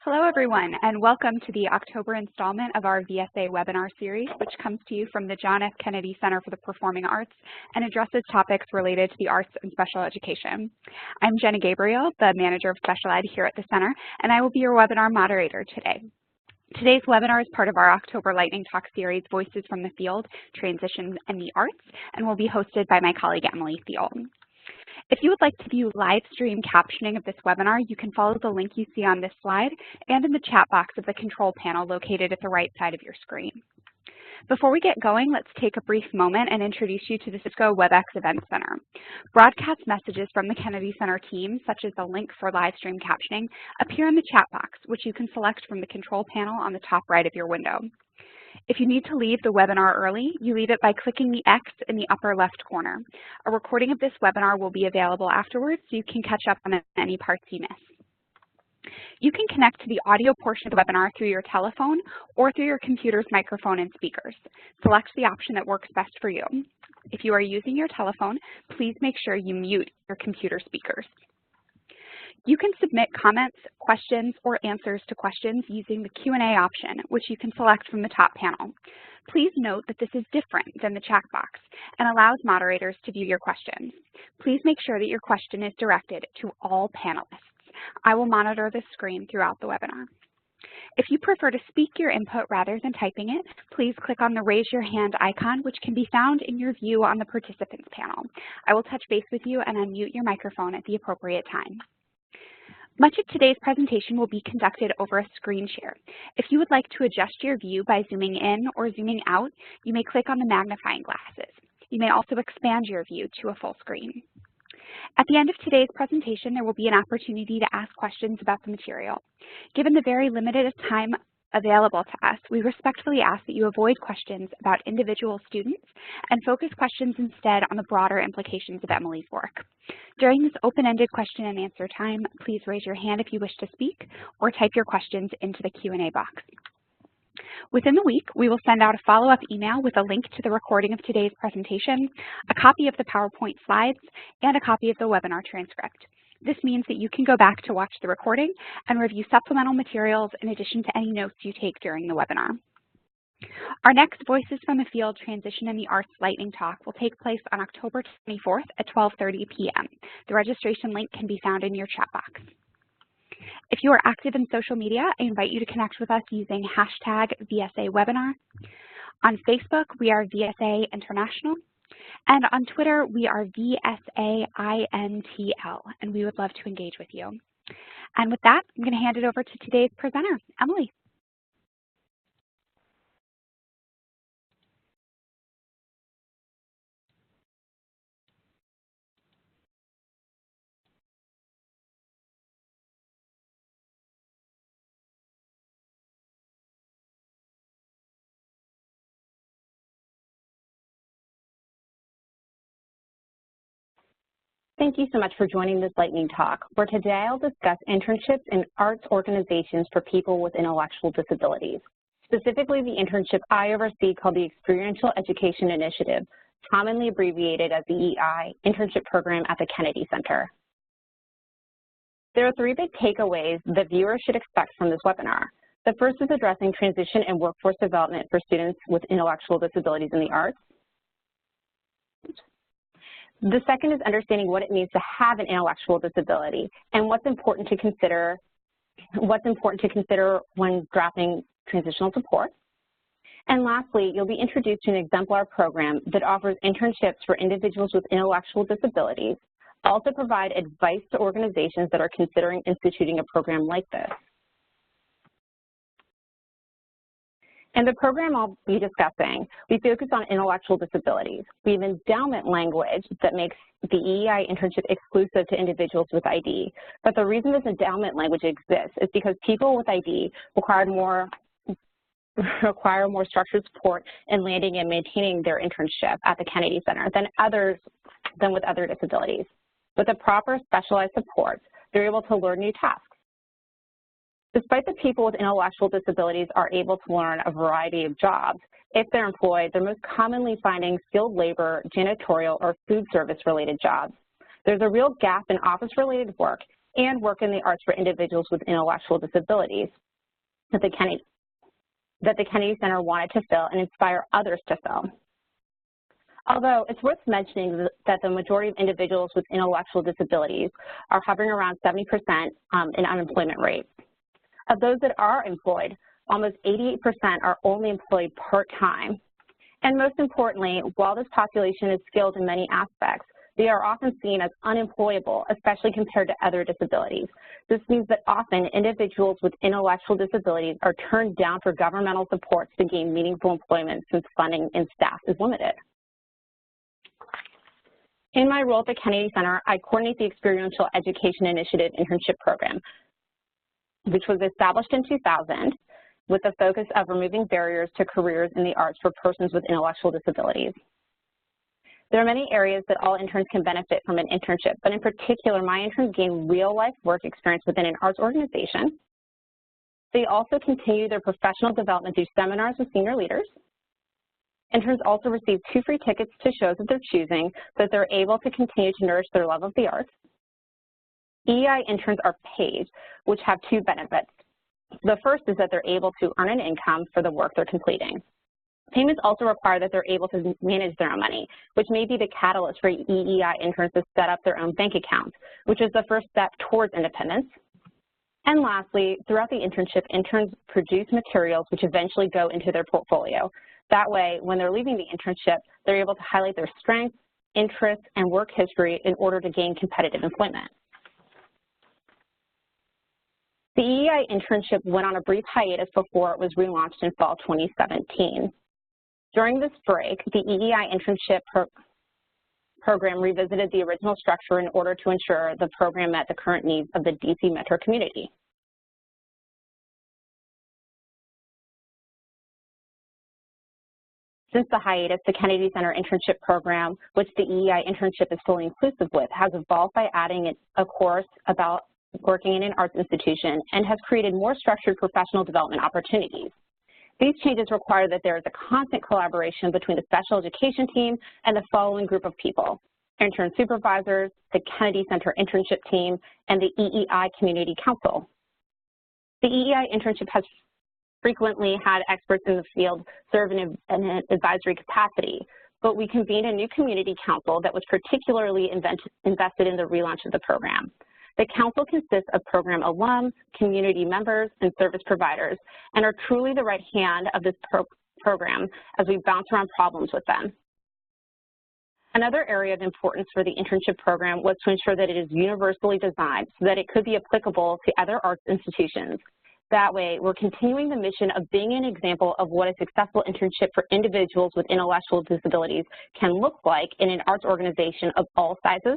Hello everyone, and welcome to the October installment of our VSA webinar series, which comes to you from the John F. Kennedy Center for the Performing Arts and addresses topics related to the arts and special education. I'm Jenna Gabriel, the Manager of Special Ed here at the Center, and I will be your webinar moderator today. Today's webinar is part of our October Lightning Talk series, Voices from the Field, Transition and the Arts, and will be hosted by my colleague Emily Thiel. If you would like to view live stream captioning of this webinar, you can follow the link you see on this slide and in the chat box of the control panel located at the right side of your screen. Before we get going, let's take a brief moment and introduce you to the Cisco WebEx Event Center. Broadcast messages from the Kennedy Center team, such as the link for live stream captioning, appear in the chat box, which you can select from the control panel on the top right of your window. If you need to leave the webinar early, you leave it by clicking the X in the upper left corner. A recording of this webinar will be available afterwards, so you can catch up on any parts you miss. You can connect to the audio portion of the webinar through your telephone or through your computer's microphone and speakers. Select the option that works best for you. If you are using your telephone, please make sure you mute your computer speakers. You can submit comments, questions, or answers to questions using the Q&A option, which you can select from the top panel. Please note that this is different than the chat box and allows moderators to view your questions. Please make sure that your question is directed to all panelists. I will monitor the screen throughout the webinar. If you prefer to speak your input rather than typing it, please click on the Raise Your Hand icon, which can be found in your view on the Participants panel. I will touch base with you and unmute your microphone at the appropriate time. Much of today's presentation will be conducted over a screen share. If you would like to adjust your view by zooming in or zooming out, you may click on the magnifying glasses. You may also expand your view to a full screen. At the end of today's presentation, there will be an opportunity to ask questions about the material. Given the very limited time available to us, we respectfully ask that you avoid questions about individual students and focus questions instead on the broader implications of Emily's work. During this open-ended question and answer time, please raise your hand if you wish to speak or type your questions into the Q&A box. Within the week, we will send out a follow-up email with a link to the recording of today's presentation, a copy of the PowerPoint slides, and a copy of the webinar transcript. This means that you can go back to watch the recording and review supplemental materials in addition to any notes you take during the webinar. Our next Voices from the Field, Transition in the Arts Lightning Talk will take place on October 24th at 12:30 p.m. The registration link can be found in your chat box. If you are active in social media, I invite you to connect with us using hashtag VSAWebinar. On Facebook, we are VSA International. And on Twitter, we are VSAINTL, and we would love to engage with you. And with that, I'm going to hand it over to today's presenter, Emily. Thank you so much for joining this lightning talk, where today I'll discuss internships in arts organizations for people with intellectual disabilities, specifically the internship I oversee called the Experiential Education Initiative, commonly abbreviated as the EI, internship program at the Kennedy Center. There are three big takeaways that viewers should expect from this webinar. The first is addressing transition and workforce development for students with intellectual disabilities in the arts. The second is understanding what it means to have an intellectual disability and what's important to consider when drafting transitional support. And lastly, you'll be introduced to an exemplar program that offers internships for individuals with intellectual disabilities, also provide advice to organizations that are considering instituting a program like this. In the program I'll be discussing, we focus on intellectual disabilities. We have endowment language that makes the EEI internship exclusive to individuals with ID. But the reason this endowment language exists is because people with ID require more structured support in landing and maintaining their internship at the Kennedy Center than with other disabilities. With the proper specialized support, they're able to learn new tasks. Despite the people with intellectual disabilities are able to learn a variety of jobs, if they're employed, they're most commonly finding skilled labor, janitorial, or food service related jobs. There's a real gap in office-related work and work in the arts for individuals with intellectual disabilities that the Kennedy Center wanted to fill and inspire others to fill. Although it's worth mentioning that the majority of individuals with intellectual disabilities are hovering around 70% in unemployment rate. Of those that are employed, almost 88% are only employed part-time. And most importantly, while this population is skilled in many aspects, they are often seen as unemployable, especially compared to other disabilities. This means that often individuals with intellectual disabilities are turned down for governmental supports to gain meaningful employment since funding and staff is limited. In my role at the Kennedy Center, I coordinate the Experiential Education Initiative Internship Program, which was established in 2000 with the focus of removing barriers to careers in the arts for persons with intellectual disabilities. There are many areas that all interns can benefit from an internship, but in particular, my interns gain real-life work experience within an arts organization. They also continue their professional development through seminars with senior leaders. Interns also receive 2 free tickets to shows of their choosing so that they're able to continue to nourish their love of the arts. EEI interns are paid, which have 2 benefits. The first is that they're able to earn an income for the work they're completing. Payments also require that they're able to manage their own money, which may be the catalyst for EEI interns to set up their own bank accounts, which is the first step towards independence. And lastly, throughout the internship, interns produce materials which eventually go into their portfolio. That way, when they're leaving the internship, they're able to highlight their strengths, interests, and work history in order to gain competitive employment. The EEI internship went on a brief hiatus before it was relaunched in fall 2017. During this break, the EEI internship program revisited the original structure in order to ensure the program met the current needs of the DC metro community. Since the hiatus, the Kennedy Center internship program, which the EEI internship is fully inclusive with, has evolved by adding a course about working in an arts institution and has created more structured professional development opportunities. These changes require that there is a constant collaboration between the special education team and the following group of people: intern supervisors, the Kennedy Center internship team, and the EEI Community Council. The EEI internship has frequently had experts in the field serve in an advisory capacity, but we convened a new community council that was particularly invested in the relaunch of the program. The council consists of program alums, community members, and service providers, and are truly the right hand of this program as we bounce around problems with them. Another area of importance for the internship program was to ensure that it is universally designed so that it could be applicable to other arts institutions. That way, we're continuing the mission of being an example of what a successful internship for individuals with intellectual disabilities can look like in an arts organization of all sizes.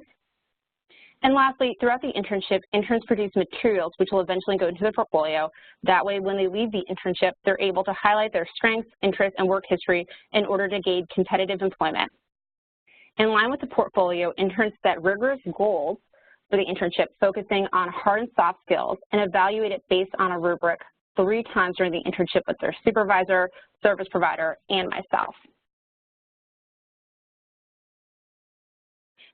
And lastly, throughout the internship, interns produce materials which will eventually go into their portfolio. That way, when they leave the internship, they're able to highlight their strengths, interests, and work history in order to gain competitive employment. In line with the portfolio, interns set rigorous goals for the internship, focusing on hard and soft skills, and evaluate it based on a rubric 3 times during the internship with their supervisor, service provider, and myself.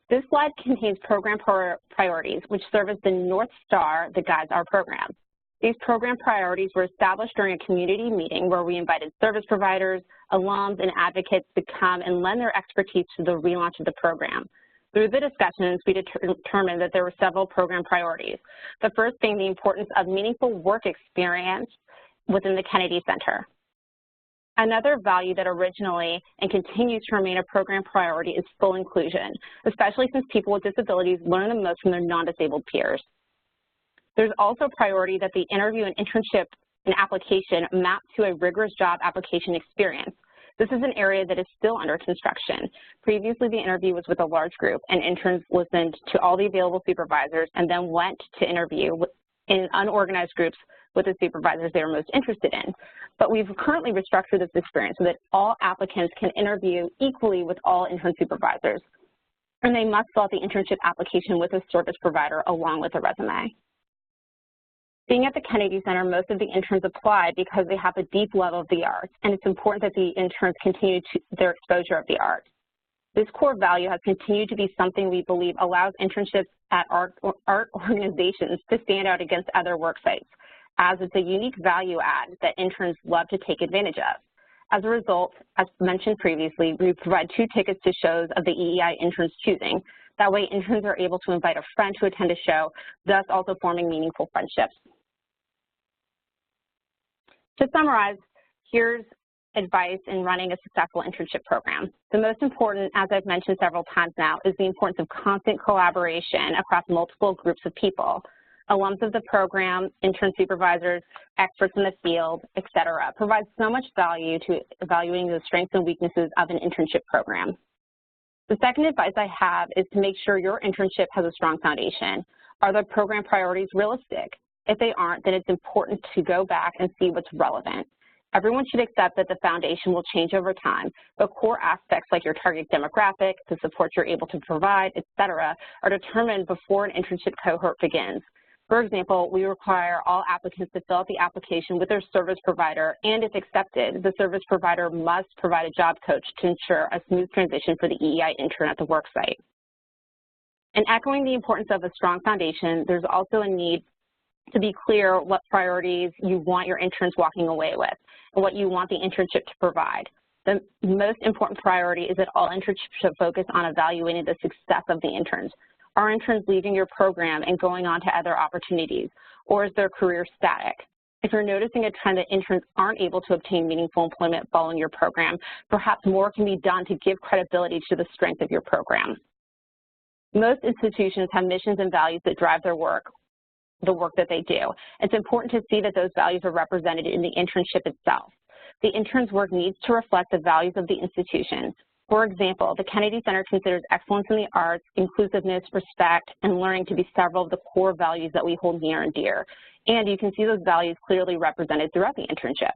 This slide contains program priorities, which serve as the North Star that guides our program. These program priorities were established during a community meeting where we invited service providers, alums, and advocates to come and lend their expertise to the relaunch of the program. Through the discussions, we determined that there were several program priorities. The first being the importance of meaningful work experience within the Kennedy Center. Another value that originally and continues to remain a program priority is full inclusion, especially since people with disabilities learn the most from their non-disabled peers. There's also a priority that the interview and internship and application map to a rigorous job application experience. This is an area that is still under construction. Previously, the interview was with a large group, and interns listened to all the available supervisors and then went to interview in unorganized groups with the supervisors they were most interested in. But we've currently restructured this experience so that all applicants can interview equally with all intern supervisors, and they must fill out the internship application with a service provider along with a resume. Being at the Kennedy Center, most of the interns apply because they have a deep love of the arts, and it's important that the interns continue their exposure of the arts. This core value has continued to be something we believe allows internships at art organizations to stand out against other work sites, as it's a unique value add that interns love to take advantage of. As a result, as mentioned previously, we provide 2 tickets to shows of the EEI interns choosing. That way, interns are able to invite a friend to attend a show, thus also forming meaningful friendships. To summarize, here's advice in running a successful internship program. The most important, as I've mentioned several times now, is the importance of constant collaboration across multiple groups of people. Alums of the program, intern supervisors, experts in the field, et cetera, provides so much value to evaluating the strengths and weaknesses of an internship program. The second advice I have is to make sure your internship has a strong foundation. Are the program priorities realistic? If they aren't, then it's important to go back and see what's relevant. Everyone should accept that the foundation will change over time, but core aspects like your target demographic, the support you're able to provide, et cetera, are determined before an internship cohort begins. For example, we require all applicants to fill out the application with their service provider, and if accepted, the service provider must provide a job coach to ensure a smooth transition for the EEI intern at the work site. And echoing the importance of a strong foundation, there's also a need to be clear what priorities you want your interns walking away with and what you want the internship to provide. The most important priority is that all internships should focus on evaluating the success of the interns. Are interns leaving your program and going on to other opportunities, or is their career static? If you're noticing a trend that interns aren't able to obtain meaningful employment following your program, perhaps more can be done to give credibility to the strength of your program. Most institutions have missions and values that drive their work, the work that they do. It's important to see that those values are represented in the internship itself. The intern's work needs to reflect the values of the institution. For example, the Kennedy Center considers excellence in the arts, inclusiveness, respect, and learning to be several of the core values that we hold near and dear. And you can see those values clearly represented throughout the internship.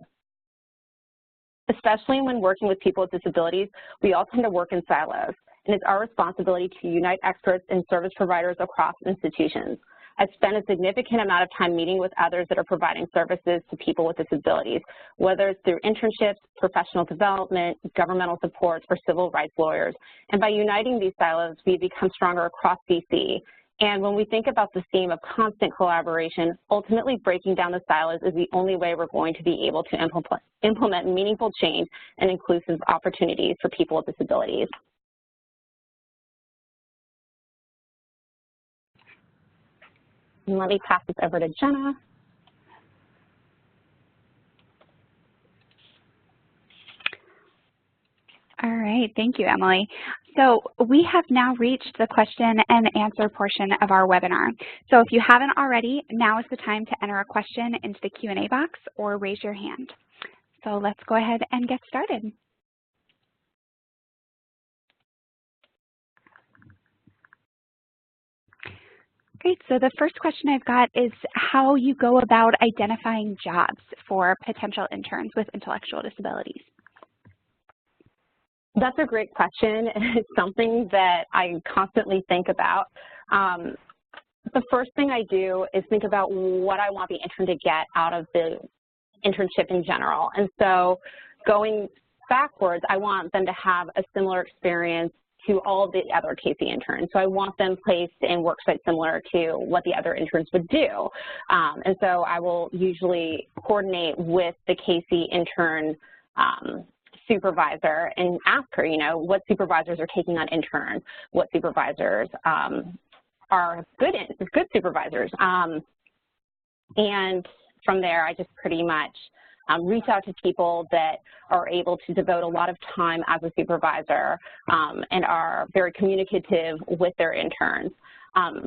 Especially when working with people with disabilities, we all tend to work in silos, and it's our responsibility to unite experts and service providers across institutions. I've spent a significant amount of time meeting with others that are providing services to people with disabilities, whether it's through internships, professional development, governmental supports, or civil rights lawyers. And by uniting these silos, we become stronger across DC. And when we think about the theme of constant collaboration, ultimately breaking down the silos is the only way we're going to be able to implement meaningful change and inclusive opportunities for people with disabilities. And let me pass this over to Jenna. All right, thank you, Emily. So we have now reached the question and answer portion of our webinar. So if you haven't already, now is the time to enter a question into the Q&A box or raise your hand. So let's go ahead and get started. Great, so the first question I've got is how you go about identifying jobs for potential interns with intellectual disabilities. That's a great question. It's something that I constantly think about. The first thing I do is think about what I want the intern to get out of the internship in general. And so going backwards, I want them to have a similar experience to all of the other KC interns. So I want them placed in work sites similar to what the other interns would do. And so I will usually coordinate with the KC intern supervisor and ask her, you know, what supervisors are taking on interns, what supervisors are good supervisors. And from there, I just pretty much reach out to people that are able to devote a lot of time as a supervisor and are very communicative with their interns.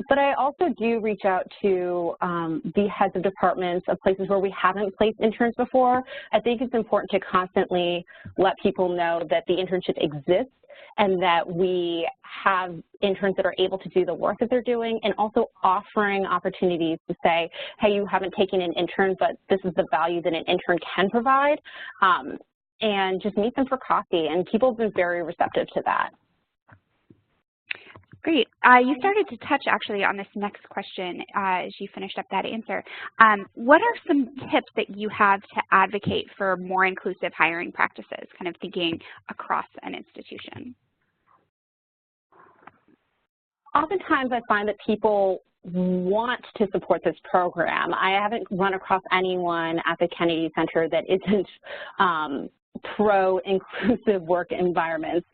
But I also do reach out to the heads of departments of places where we haven't placed interns before. I think it's important to constantly let people know that the internship exists and that we have interns that are able to do the work that they're doing, and also offering opportunities to say, hey, you haven't taken an intern, but this is the value that an intern can provide, and just meet them for coffee. And people have been very receptive to that. Great. You started to touch actually on this next question as you finished up that answer. What are some tips that you have to advocate for more inclusive hiring practices, kind of thinking across an institution? Oftentimes I find that people want to support this program. I haven't run across anyone at the Kennedy Center that isn't pro-inclusive work environments.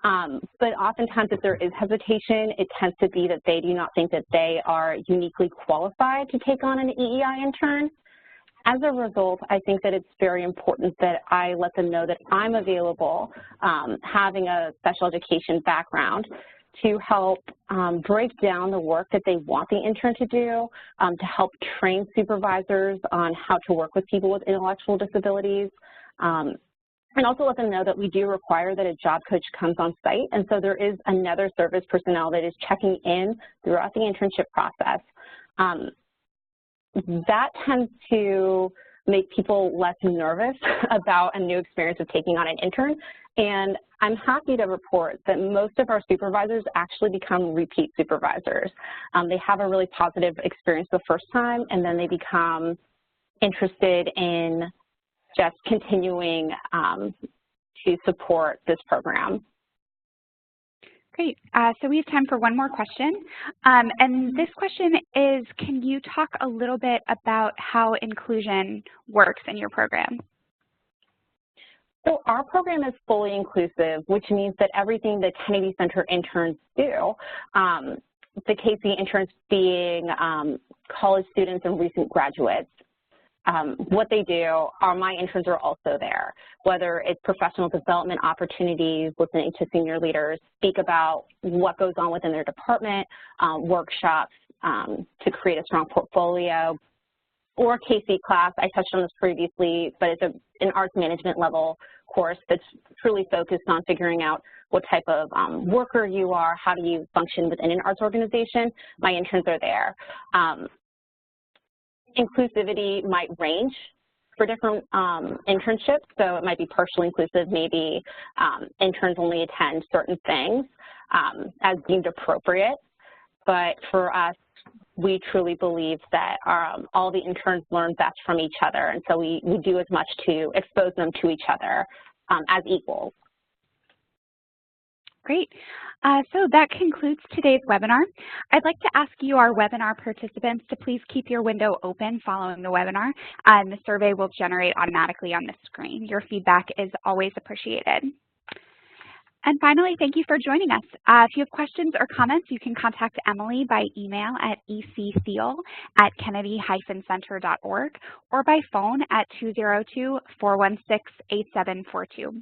But oftentimes if there is hesitation, it tends to be that they do not think that they are uniquely qualified to take on an EEI intern. As a result, I think that it's very important that I let them know that I'm available, having a special education background, to help break down the work that they want the intern to do, to help train supervisors on how to work with people with intellectual disabilities, and also let them know that we do require that a job coach comes on site, and so there is another service personnel that is checking in throughout the internship process. That tends to make people less nervous about a new experience of taking on an intern, and I'm happy to report that most of our supervisors actually become repeat supervisors. They have a really positive experience the first time, and then they become interested in just continuing to support this program. Great. So we have time for one more question. And this question is, can you talk a little bit about how inclusion works in your program? So our program is fully inclusive, which means that everything the Kennedy Center interns do, the KC interns being college students and recent graduates, what they do are my interns are also there, whether it's professional development opportunities, listening to senior leaders speak about what goes on within their department, workshops to create a strong portfolio, or KC class. I touched on this previously, but it's an arts management level course that's truly focused on figuring out what type of worker you are, how do you function within an arts organization. My interns are there. Inclusivity might range for different internships, so it might be partially inclusive, maybe interns only attend certain things as deemed appropriate, but for us, we truly believe that all the interns learn best from each other, and so we do as much to expose them to each other as equals. Great. So that concludes today's webinar. I'd like to ask you, our webinar participants, to please keep your window open following the webinar, and the survey will generate automatically on the screen. Your feedback is always appreciated. And finally, thank you for joining us. If you have questions or comments, you can contact Emily by email at ectheal@kennedy-center.org or by phone at 202-416-8742.